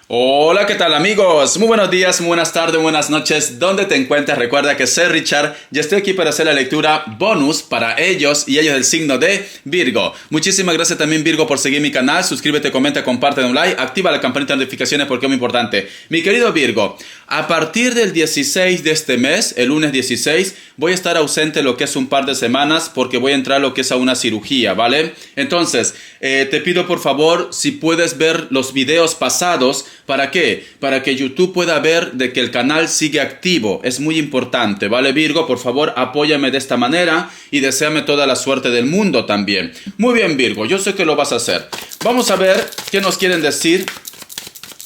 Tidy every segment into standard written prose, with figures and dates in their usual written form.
Hola, ¿qué tal amigos? Muy buenos días, muy buenas tardes, buenas noches. ¿Dónde te encuentras? Recuerda que soy Richard y estoy aquí para hacer la lectura bonus para ellos y ellos del signo de Virgo. Muchísimas gracias también Virgo por seguir mi canal. Suscríbete, comenta, comparte, un like, activa la campanita de notificaciones porque es muy importante. Mi querido Virgo, a partir del 16 de este mes, el lunes 16, voy a estar ausente lo que es un par de semanas porque voy a entrar lo que es a una cirugía, ¿vale? Entonces, te pido por favor si puedes ver los videos pasados. ¿Para qué? Para que YouTube pueda ver de que el canal sigue activo. Es muy importante, ¿vale, Virgo? Por favor, apóyame de esta manera y deséame toda la suerte del mundo también. Muy bien, Virgo, yo sé que lo vas a hacer. Vamos a ver qué nos quieren decir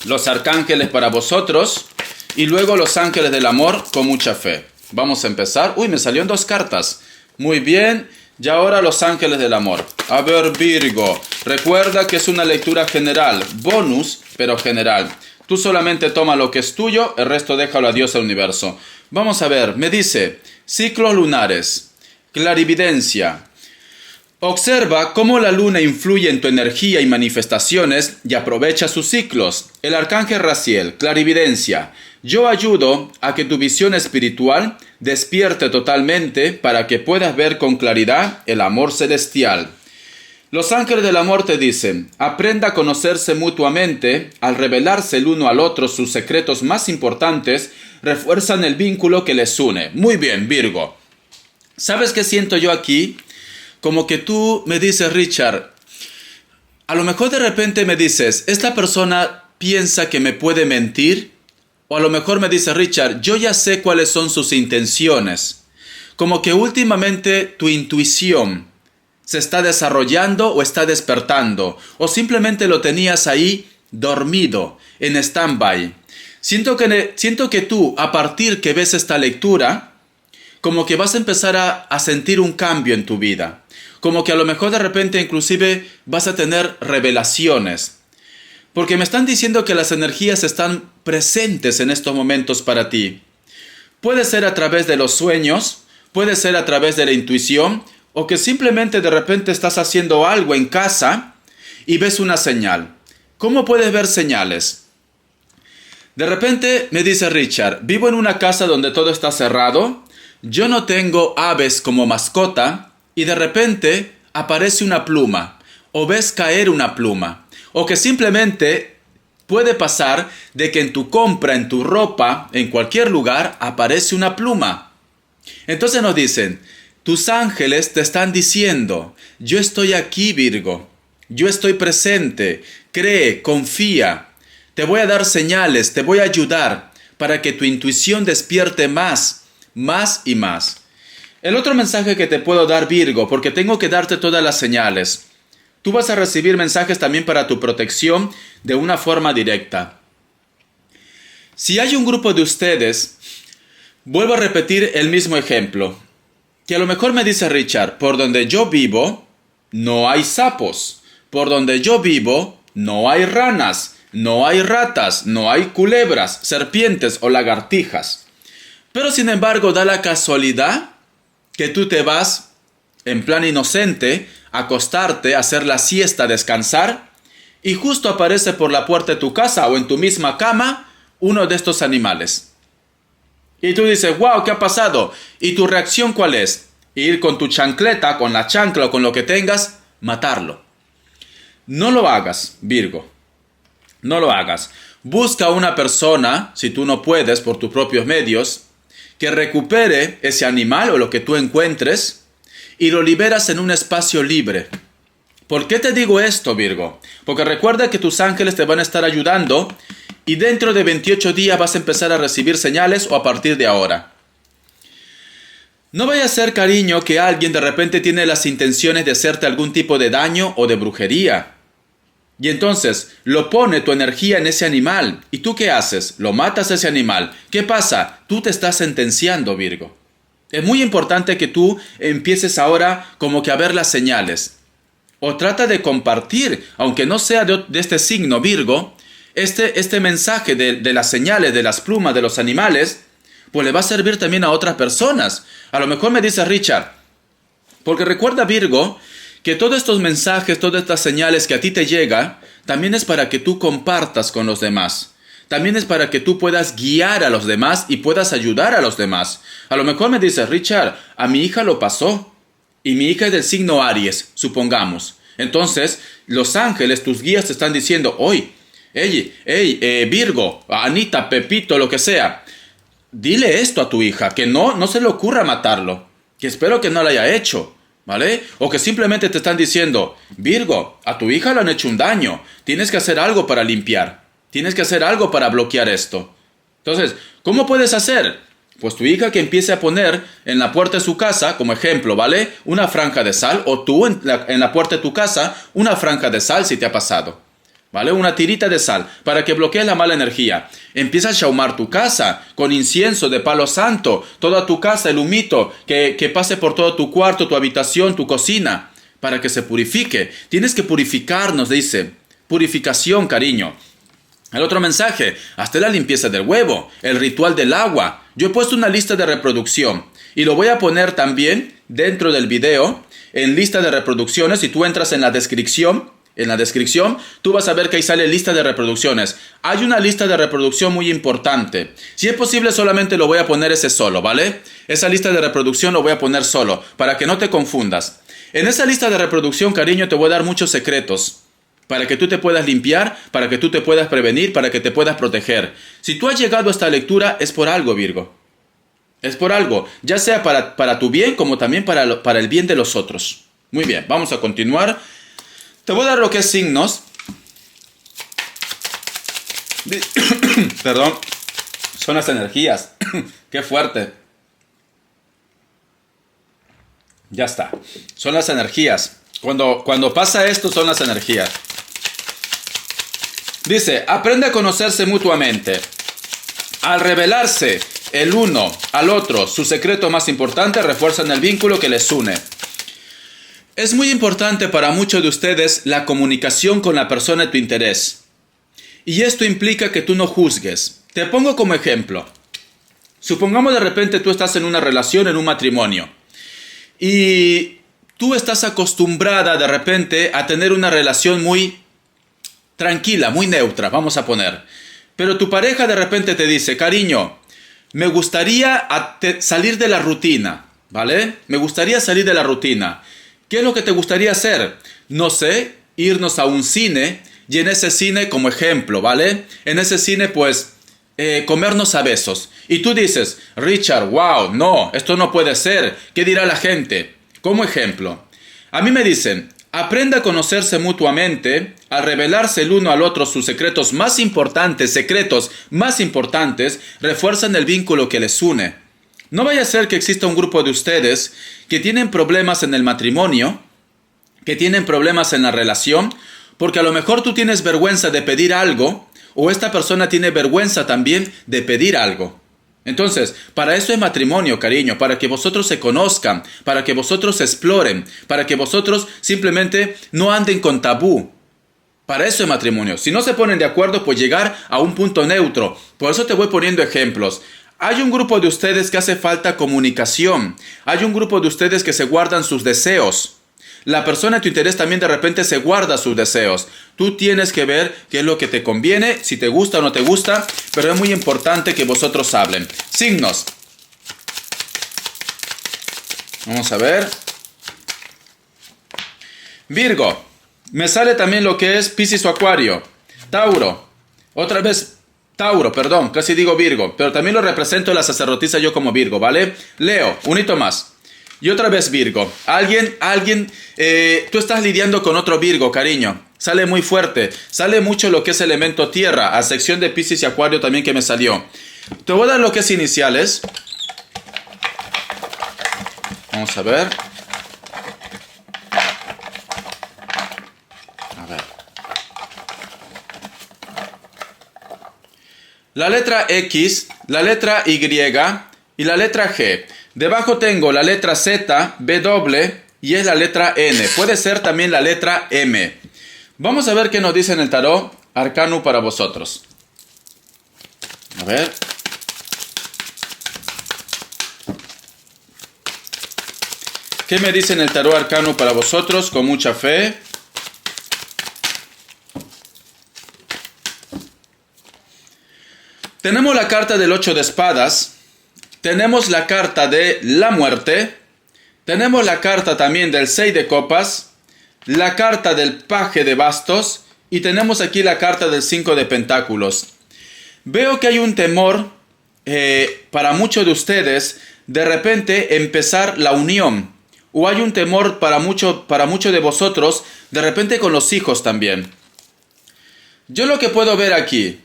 los arcángeles para vosotros y luego los ángeles del amor con mucha fe. Vamos a empezar. Uy, me salieron dos cartas. Muy bien. Y ahora los ángeles del amor. A ver, Virgo, recuerda que es una lectura general, bonus, pero general. Tú solamente toma lo que es tuyo, el resto déjalo a Dios al universo. Vamos a ver, me dice, ciclos lunares, clarividencia. Observa cómo la luna influye en tu energía y manifestaciones y aprovecha sus ciclos. El arcángel Raziel, clarividencia. Yo ayudo a que tu visión espiritual despierte totalmente para que puedas ver con claridad el amor celestial. Los ángeles del amor te dicen, aprenda a conocerse mutuamente, al revelarse el uno al otro sus secretos más importantes, refuerzan el vínculo que les une. Muy bien, Virgo. ¿Sabes qué siento yo aquí? Como que tú me dices, Richard, a lo mejor de repente me dices, esta persona piensa que me puede mentir. O a lo mejor me dice, Richard, yo ya sé cuáles son sus intenciones. Como que últimamente tu intuición se está desarrollando o está despertando. O simplemente lo tenías ahí dormido, en stand-by. Siento que tú, a partir que ves esta lectura, como que vas a empezar a sentir un cambio en tu vida. Como que a lo mejor de repente inclusive vas a tener revelaciones. Porque me están diciendo que las energías están presentes en estos momentos para ti. Puede ser a través de los sueños, puede ser a través de la intuición, o que simplemente de repente estás haciendo algo en casa y ves una señal. ¿Cómo puedes ver señales? De repente me dice Richard, vivo en una casa donde todo está cerrado, yo no tengo aves como mascota, y de repente aparece una pluma, o ves caer una pluma. O que simplemente puede pasar de que en tu compra, en tu ropa, en cualquier lugar, aparece una pluma. Entonces nos dicen, tus ángeles te están diciendo, yo estoy aquí, Virgo, yo estoy presente, cree, confía, te voy a dar señales, te voy a ayudar para que tu intuición despierte más y más. El otro mensaje que te puedo dar, Virgo, porque tengo que darte todas las señales. Tú vas a recibir mensajes también para tu protección de una forma directa. Si hay un grupo de ustedes, vuelvo a repetir el mismo ejemplo. Que a lo mejor me dice Richard, por donde yo vivo, no hay sapos. Por donde yo vivo, no hay ranas, no hay ratas, no hay culebras, serpientes o lagartijas. Pero sin embargo, da la casualidad que tú te vas en plan inocente, acostarte, hacer la siesta, descansar, y justo aparece por la puerta de tu casa o en tu misma cama uno de estos animales. Y tú dices, wow, ¿qué ha pasado? ¿Y tu reacción cuál es? Ir con tu chancleta, con la chancla o con lo que tengas, matarlo. No lo hagas, Virgo. No lo hagas. Busca una persona, si tú no puedes por tus propios medios, que recupere ese animal o lo que tú encuentres, y lo liberas en un espacio libre. ¿Por qué te digo esto, Virgo? Porque recuerda que tus ángeles te van a estar ayudando y dentro de 28 días vas a empezar a recibir señales o a partir de ahora. No vaya a ser, cariño, que alguien de repente tiene las intenciones de hacerte algún tipo de daño o de brujería. Y entonces lo pone tu energía en ese animal. ¿Y tú qué haces? Lo matas a ese animal. ¿Qué pasa? Tú te estás sentenciando, Virgo. Es muy importante que tú empieces ahora como que a ver las señales. O trata de compartir, aunque no sea de este signo, Virgo, este mensaje de las señales, de las plumas, de los animales, pues le va a servir también a otras personas. A lo mejor me dice Richard, porque recuerda, Virgo, que todos estos mensajes, todas estas señales que a ti te llegan, también es para que tú compartas con los demás. También es para que tú puedas guiar a los demás y puedas ayudar a los demás. A lo mejor me dices, Richard, a mi hija lo pasó. Y mi hija es del signo Aries, supongamos. Entonces, los ángeles, tus guías te están diciendo, oye, Virgo, Anita, Pepito, lo que sea, dile esto a tu hija, que no se le ocurra matarlo, que espero que no lo haya hecho, ¿vale? O que simplemente te están diciendo, Virgo, a tu hija le han hecho un daño, tienes que hacer algo para limpiar, tienes que hacer algo para bloquear esto. Entonces, ¿cómo puedes hacer? Pues tu hija que empiece a poner en la puerta de su casa, como ejemplo, ¿vale? Una franja de sal, o tú en la puerta de tu casa, una franja de sal si te ha pasado, ¿vale? Una tirita de sal, para que bloquees la mala energía. Empieza a shahumar tu casa, con incienso de palo santo, toda tu casa, el humito, que pase por todo tu cuarto, tu habitación, tu cocina, para que se purifique. Tienes que purificarnos, dice. Purificación, cariño. El otro mensaje, hazte la limpieza del huevo, el ritual del agua. Yo he puesto una lista de reproducción y lo voy a poner también dentro del video en lista de reproducciones. Si tú entras en la descripción, tú vas a ver que ahí sale lista de reproducciones. Hay una lista de reproducción muy importante. Si es posible, solamente lo voy a poner ese solo, ¿vale? Esa lista de reproducción lo voy a poner solo, para que no te confundas. En esa lista de reproducción, cariño, te voy a dar muchos secretos. Para que tú te puedas limpiar, para que tú te puedas prevenir, para que te puedas proteger. Si tú has llegado a esta lectura, es por algo, Virgo. Es por algo, ya sea para tu bien, como también para el bien de los otros. Muy bien, vamos a continuar. Te voy a dar lo que es signos. Perdón, son las energías. Qué fuerte. Ya está, son las energías. Cuando pasa esto, son las energías. Dice, aprende a conocerse mutuamente. Al revelarse el uno al otro su secreto más importante, refuerzan el vínculo que les une. Es muy importante para muchos de ustedes la comunicación con la persona de tu interés. Y esto implica que tú no juzgues. Te pongo como ejemplo. Supongamos de repente tú estás en una relación, en un matrimonio. Y tú estás acostumbrada de repente a tener una relación muy tranquila, muy neutra, vamos a poner. Pero tu pareja de repente te dice, cariño, me gustaría salir de la rutina, ¿vale? Me gustaría salir de la rutina. ¿Qué es lo que te gustaría hacer? No sé, irnos a un cine y en ese cine, como ejemplo, ¿vale? En ese cine, pues, comernos a besos. Y tú dices, Richard, wow, no, esto no puede ser. ¿Qué dirá la gente? Como ejemplo, a mí me dicen, aprenda a conocerse mutuamente, al revelarse el uno al otro sus secretos más importantes, refuerzan el vínculo que les une. No vaya a ser que exista un grupo de ustedes que tienen problemas en el matrimonio, que tienen problemas en la relación, porque a lo mejor tú tienes vergüenza de pedir algo, o esta persona tiene vergüenza también de pedir algo. Entonces, para eso es matrimonio, cariño, para que vosotros se conozcan, para que vosotros se exploren, para que vosotros simplemente no anden con tabú. Para eso es matrimonio. Si no se ponen de acuerdo, pues llegar a un punto neutro. Por eso te voy poniendo ejemplos. Hay un grupo de ustedes que hace falta comunicación. Hay un grupo de ustedes que se guardan sus deseos. La persona de tu interés también de repente se guarda sus deseos. Tú tienes que ver qué es lo que te conviene, si te gusta o no te gusta, pero es muy importante que vosotros hablen. Signos. Vamos a ver. Virgo. Me sale también lo que es Piscis o Acuario. Tauro. Otra vez Tauro, perdón, casi digo Virgo, pero también lo represento la sacerdotisa yo como Virgo, ¿vale? Leo, un hito más. Y otra vez Virgo. Tú estás lidiando con otro Virgo, cariño. Sale muy fuerte. Sale mucho lo que es elemento tierra, a sección de Piscis y Acuario también que me salió. Te voy a dar lo que es iniciales. Vamos a ver. A ver. La letra X, la letra Y y la letra G. Debajo tengo la letra Z, W y es la letra N. Puede ser también la letra M. Vamos a ver qué nos dice en el tarot arcano para vosotros. A ver. ¿Qué me dice en el tarot arcano para vosotros? Con mucha fe. Tenemos la carta del 8 de espadas, tenemos la carta de la muerte, tenemos la carta también del 6 de copas, la carta del paje de bastos y tenemos aquí la carta del 5 de pentáculos. Veo que hay un temor para muchos de ustedes de repente empezar la unión. O hay un temor para muchos de vosotros de repente con los hijos también. Yo lo que puedo ver aquí,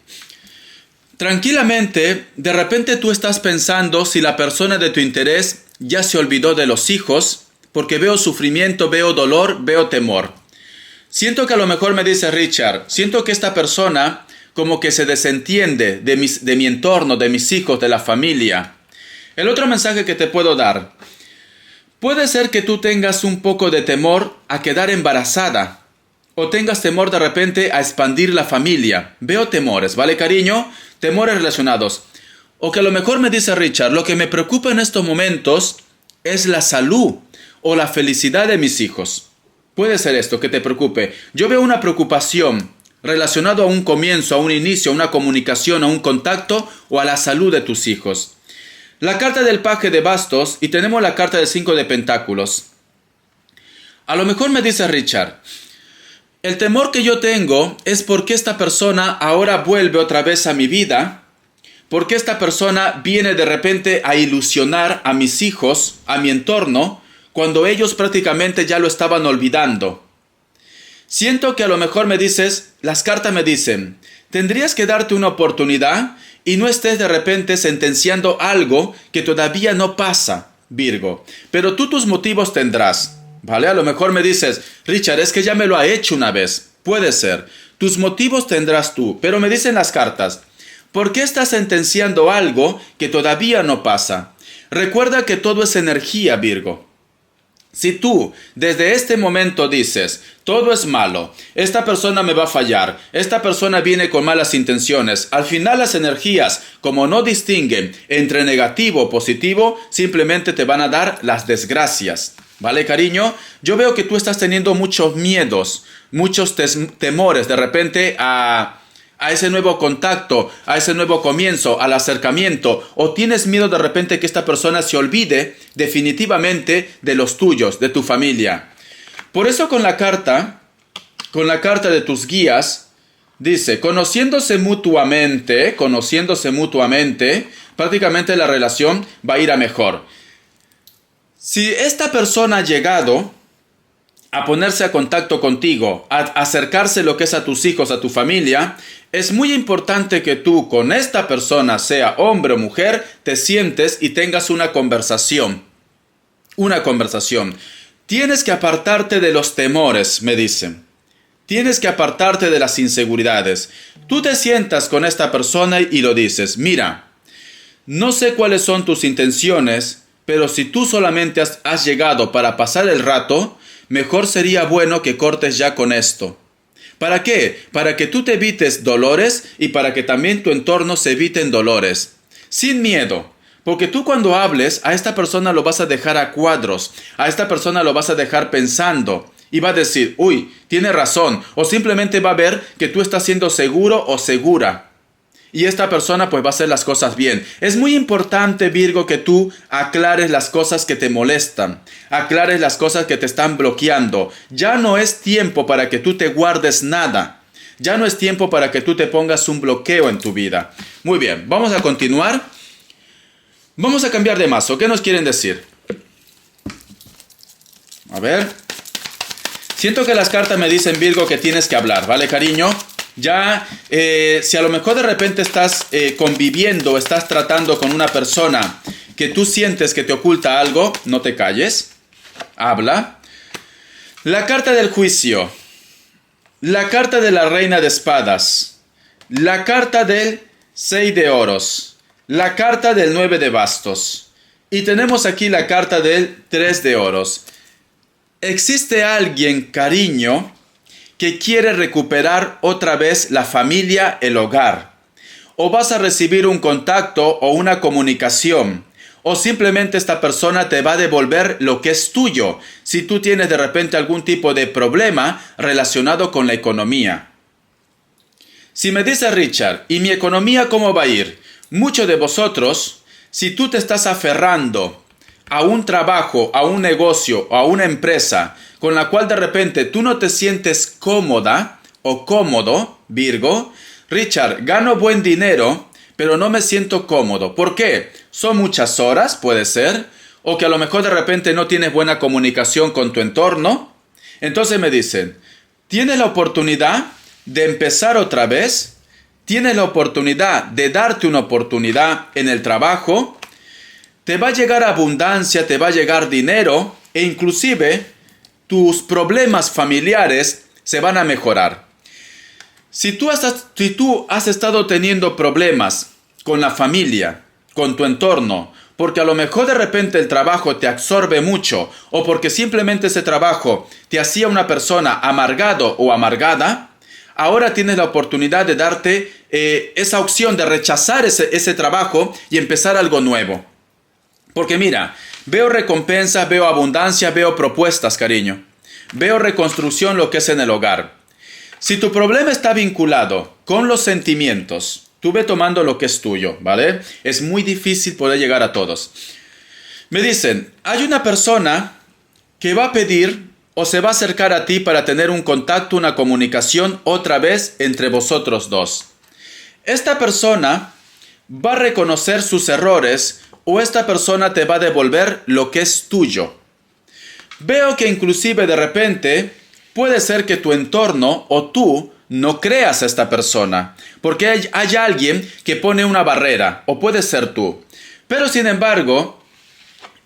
tranquilamente, de repente tú estás pensando si la persona de tu interés ya se olvidó de los hijos, porque veo sufrimiento, veo dolor, veo temor. Siento que a lo mejor me dice Richard, siento que esta persona como que se desentiende de mi entorno, de mis hijos, de la familia. El otro mensaje que te puedo dar, puede ser que tú tengas un poco de temor a quedar embarazada, o tengas temor de repente a expandir la familia. Veo temores, ¿vale, cariño? Temores relacionados. O que a lo mejor me dice Richard, lo que me preocupa en estos momentos es la salud o la felicidad de mis hijos. Puede ser esto que te preocupe. Yo veo una preocupación relacionada a un comienzo, a un inicio, a una comunicación, a un contacto o a la salud de tus hijos. La carta del paje de bastos y tenemos la carta del 5 de pentáculos. A lo mejor me dice Richard, el temor que yo tengo es porque esta persona ahora vuelve otra vez a mi vida, porque esta persona viene de repente a ilusionar a mis hijos, a mi entorno, cuando ellos prácticamente ya lo estaban olvidando. Siento que a lo mejor me dices, las cartas me dicen, tendrías que darte una oportunidad y no estés de repente sentenciando algo que todavía no pasa, Virgo. Pero tú tus motivos tendrás, ¿vale? A lo mejor me dices, Richard, es que ya me lo ha hecho una vez. Puede ser. Tus motivos tendrás tú, pero me dicen las cartas, ¿por qué estás sentenciando algo que todavía no pasa? Recuerda que todo es energía, Virgo. Si tú desde este momento dices, todo es malo, esta persona me va a fallar, esta persona viene con malas intenciones, al final las energías, como no distinguen entre negativo o positivo, simplemente te van a dar las desgracias. ¿Vale, cariño? Yo veo que tú estás teniendo muchos miedos, muchos temores de repente a ese nuevo contacto, a ese nuevo comienzo, al acercamiento, o tienes miedo de repente que esta persona se olvide definitivamente de los tuyos, de tu familia. Por eso con la carta de tus guías, dice, conociéndose mutuamente, prácticamente la relación va a ir a mejor. Si esta persona ha llegado a ponerse a contacto contigo, a acercarse lo que es a tus hijos, a tu familia, es muy importante que tú con esta persona, sea hombre o mujer, te sientes y tengas una conversación. Una conversación. Tienes que apartarte de los temores, me dicen. Tienes que apartarte de las inseguridades. Tú te sientas con esta persona y lo dices, mira, no sé cuáles son tus intenciones, pero si tú solamente has llegado para pasar el rato, mejor sería bueno que cortes ya con esto. ¿Para qué? Para que tú te evites dolores y para que también tu entorno se eviten dolores. Sin miedo. Porque tú cuando hables, a esta persona lo vas a dejar a cuadros. A esta persona lo vas a dejar pensando. Y va a decir, uy, tiene razón. O simplemente va a ver que tú estás siendo seguro o segura. Y esta persona pues va a hacer las cosas bien. Es muy importante, Virgo, que tú aclares las cosas que te molestan. Aclares las cosas que te están bloqueando. Ya no es tiempo para que tú te guardes nada. Ya no es tiempo para que tú te pongas un bloqueo en tu vida. Muy bien, vamos a continuar. Vamos a cambiar de mazo. ¿Qué nos quieren decir? A ver. Siento que las cartas me dicen, Virgo, que tienes que hablar, ¿vale, cariño? Ya, si a lo mejor de repente estás conviviendo, estás tratando con una persona que tú sientes que te oculta algo, no te calles, habla. La carta del juicio, la carta de la reina de espadas, la carta del 6 de oros, la carta del 9 de bastos y tenemos aquí la carta del 3 de oros. ¿Existe alguien, cariño, que quiere recuperar otra vez la familia, el hogar? O vas a recibir un contacto o una comunicación, o simplemente esta persona te va a devolver lo que es tuyo, si tú tienes de repente algún tipo de problema relacionado con la economía. Si me dice Richard, ¿y mi economía cómo va a ir? muchos de vosotros, si tú te estás aferrando a un trabajo, a un negocio, a una empresa con la cual de repente tú no te sientes cómoda o cómodo, Virgo, Richard, gano buen dinero, pero no me siento cómodo. ¿Por qué? Son muchas horas, puede ser, o que a lo mejor de repente no tienes buena comunicación con tu entorno. Entonces me dicen, ¿tienes la oportunidad de empezar otra vez? ¿Tienes la oportunidad de darte una oportunidad en el trabajo? Te va a llegar abundancia, te va a llegar dinero e inclusive tus problemas familiares se van a mejorar. Si tú has estado teniendo problemas con la familia, con tu entorno, porque a lo mejor de repente el trabajo te absorbe mucho o porque simplemente ese trabajo te hacía una persona amargado o amargada, ahora tienes la oportunidad de darte esa opción de rechazar ese trabajo y empezar algo nuevo. Porque mira, veo recompensas, veo abundancia, veo propuestas, cariño. Veo reconstrucción lo que es en el hogar. Si tu problema está vinculado con los sentimientos, tú ve tomando lo que es tuyo, ¿vale? Es muy difícil poder llegar a todos. Me dicen, hay una persona que va a pedir o se va a acercar a ti para tener un contacto, una comunicación otra vez entre vosotros dos. Esta persona va a reconocer sus errores o esta persona te va a devolver lo que es tuyo. Veo que inclusive de repente puede ser que tu entorno o tú no creas a esta persona, porque hay alguien que pone una barrera, o puede ser tú. Pero sin embargo,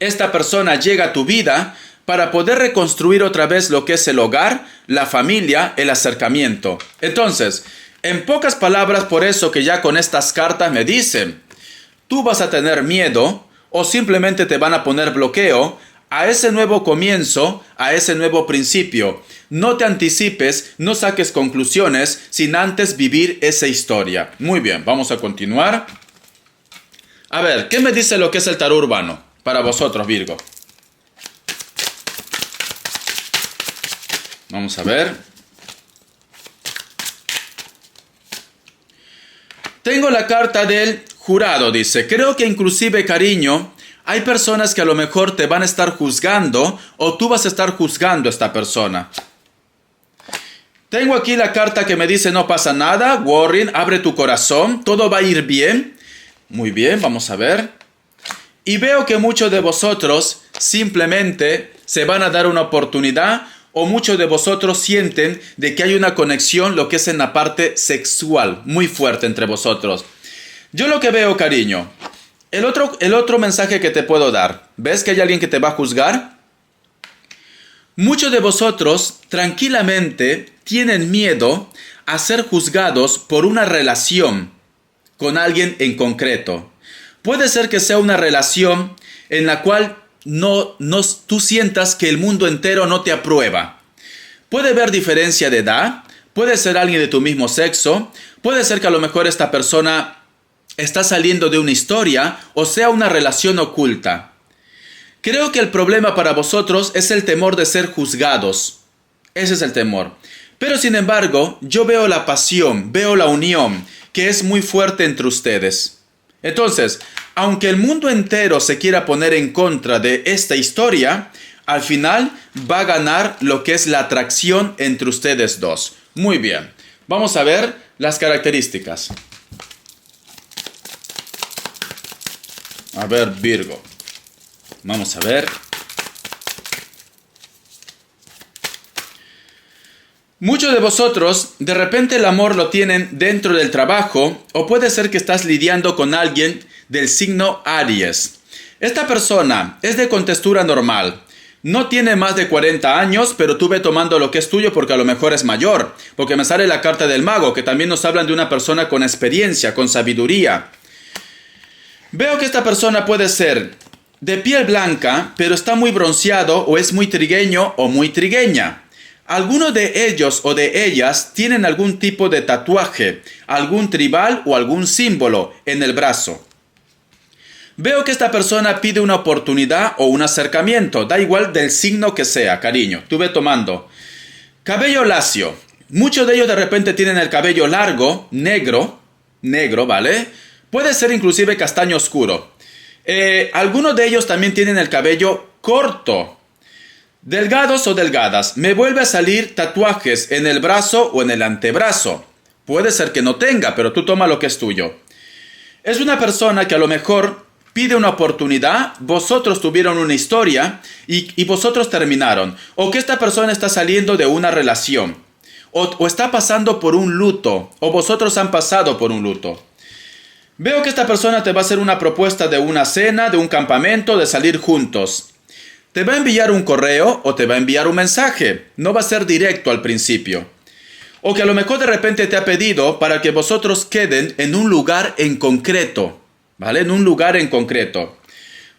esta persona llega a tu vida para poder reconstruir otra vez lo que es el hogar, la familia, el acercamiento. Entonces, en pocas palabras, por eso que ya con estas cartas me dicen, tú vas a tener miedo o simplemente te van a poner bloqueo a ese nuevo comienzo, a ese nuevo principio. No te anticipes, no saques conclusiones sin antes vivir esa historia. Muy bien, vamos a continuar. A ver, ¿qué me dice lo que es el tarot urbano para vosotros, Virgo? Vamos a ver. Tengo la carta del jurado, dice. Creo que inclusive, cariño, hay personas que a lo mejor te van a estar juzgando o tú vas a estar juzgando a esta persona. Tengo aquí la carta que me dice no pasa nada, Warren, abre tu corazón, todo va a ir bien. Muy bien, vamos a ver. Y veo que muchos de vosotros simplemente se van a dar una oportunidad o muchos de vosotros sienten de que hay una conexión, lo que es en la parte sexual, muy fuerte entre vosotros. Yo lo que veo, cariño, el otro mensaje que te puedo dar, ¿ves que hay alguien que te va a juzgar? Muchos de vosotros tranquilamente tienen miedo a ser juzgados por una relación con alguien en concreto. Puede ser que sea una relación en la cual tú sientas que el mundo entero no te aprueba. Puede haber diferencia de edad, puede ser alguien de tu mismo sexo, puede ser que a lo mejor esta persona está saliendo de una historia o sea una relación oculta. Creo que el problema para vosotros es el temor de ser juzgados. Ese es el temor. Pero sin embargo, yo veo la pasión, veo la unión, que es muy fuerte entre ustedes. Entonces, aunque el mundo entero se quiera poner en contra de esta historia, al final va a ganar lo que es la atracción entre ustedes dos. Muy bien, vamos a ver las características. A ver, Virgo. Vamos a ver. Muchos de vosotros, de repente el amor lo tienen dentro del trabajo, o puede ser que estás lidiando con alguien del signo Aries. Esta persona es de contextura normal. No tiene más de 40 años, pero tú ve tomando lo que es tuyo porque a lo mejor es mayor. Porque me sale la carta del mago, que también nos hablan de una persona con experiencia, con sabiduría. Veo que esta persona puede ser de piel blanca, pero está muy bronceado o es muy trigueño o muy trigueña. Algunos de ellos o de ellas tienen algún tipo de tatuaje, algún tribal o algún símbolo en el brazo. Veo que esta persona pide una oportunidad o un acercamiento, da igual del signo que sea, cariño. Tú ve tomando. Cabello lacio. Muchos de ellos de repente tienen el cabello largo, negro, ¿vale? Puede ser inclusive castaño oscuro. Algunos de ellos también tienen el cabello corto. Delgados o delgadas. Me vuelve a salir tatuajes en el brazo o en el antebrazo. Puede ser que no tenga, pero tú toma lo que es tuyo. Es una persona que a lo mejor pide una oportunidad, vosotros tuvieron una historia y vosotros terminaron. O que esta persona está saliendo de una relación. O está pasando por un luto. O vosotros han pasado por un luto. Veo que esta persona te va a hacer una propuesta de una cena, de un campamento, de salir juntos. Te va a enviar un correo o te va a enviar un mensaje. No va a ser directo al principio. O que a lo mejor de repente te ha pedido para que vosotros queden en un lugar en concreto. ¿Vale? En un lugar en concreto.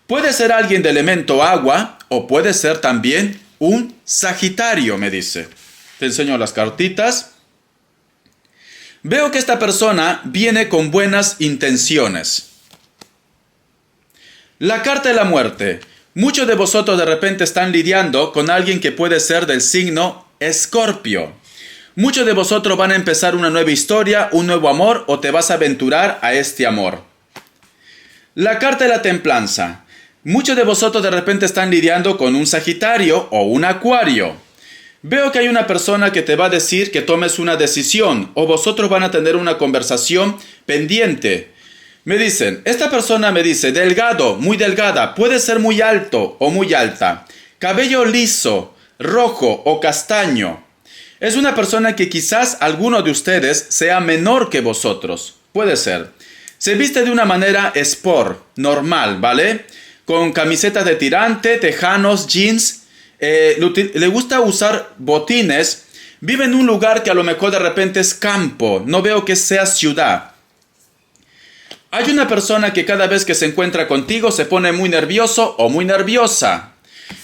Puede ser alguien de elemento agua o puede ser también un Sagitario, me dice. Te enseño las cartitas. Veo que esta persona viene con buenas intenciones. La carta de la muerte. Muchos de vosotros de repente están lidiando con alguien que puede ser del signo Escorpio. Muchos de vosotros van a empezar una nueva historia, un nuevo amor o te vas a aventurar a este amor. La carta de la templanza. Muchos de vosotros de repente están lidiando con un Sagitario o un Acuario. Veo que hay una persona que te va a decir que tomes una decisión o vosotros van a tener una conversación pendiente. Me dicen, esta persona me dice, delgado, muy delgada, puede ser muy alto o muy alta, cabello liso, rojo o castaño. Es una persona que quizás alguno de ustedes sea menor que vosotros, puede ser. Se viste de una manera sport, normal, ¿vale? Con camisetas de tirante, tejanos, jeans. Le gusta usar botines. Vive en un lugar que a lo mejor de repente es campo. No veo que sea ciudad. Hay una persona que cada vez que se encuentra contigo se pone muy nervioso o muy nerviosa.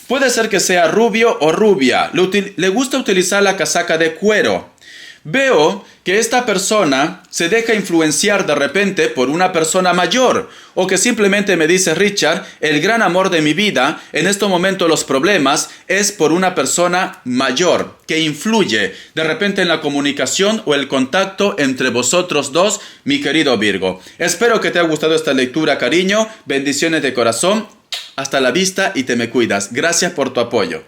Puede ser que sea rubio o rubia. Le gusta utilizar la casaca de cuero. Veo que esta persona se deja influenciar de repente por una persona mayor o que simplemente me dice, Richard, el gran amor de mi vida, en estos momentos los problemas, es por una persona mayor que influye de repente en la comunicación o el contacto entre vosotros dos, mi querido Virgo. Espero que te haya gustado esta lectura, cariño. Bendiciones de corazón. Hasta la vista y te me cuidas. Gracias por tu apoyo.